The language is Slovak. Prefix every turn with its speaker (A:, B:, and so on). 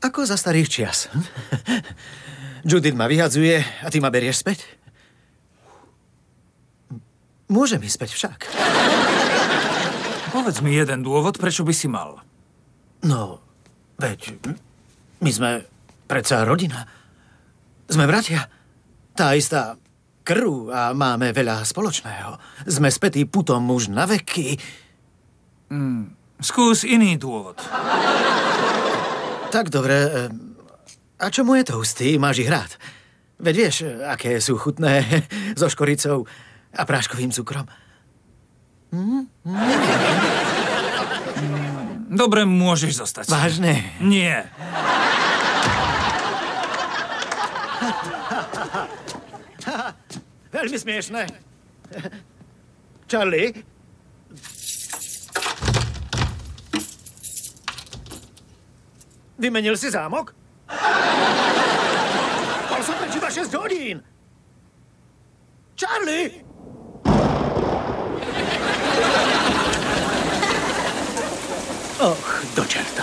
A: Ako za starých čias. Judith ma vyhadzuje a ty ma berieš späť? Môžem ísť späť však.
B: Povedz mi jeden dôvod, prečo by si mal.
A: No, veď my sme predsa rodina. Sme bratia. Tá istá krv a máme veľa spoločného. Sme spätí putom už na veky.
B: Skús iný dôvod.
A: Tak dobre. A čomu je to hustý? Máš ich rád. Veď vieš, aké sú chutné so škoricou a práškovým cukrom.
B: Dobre, môžeš zostať.
A: Vážne?
B: Nie.
A: Veľmi smiešné. Charlie? Vymenil si zámok? Mal som preč iba 6 hodín. Charlie! Och, do čerta.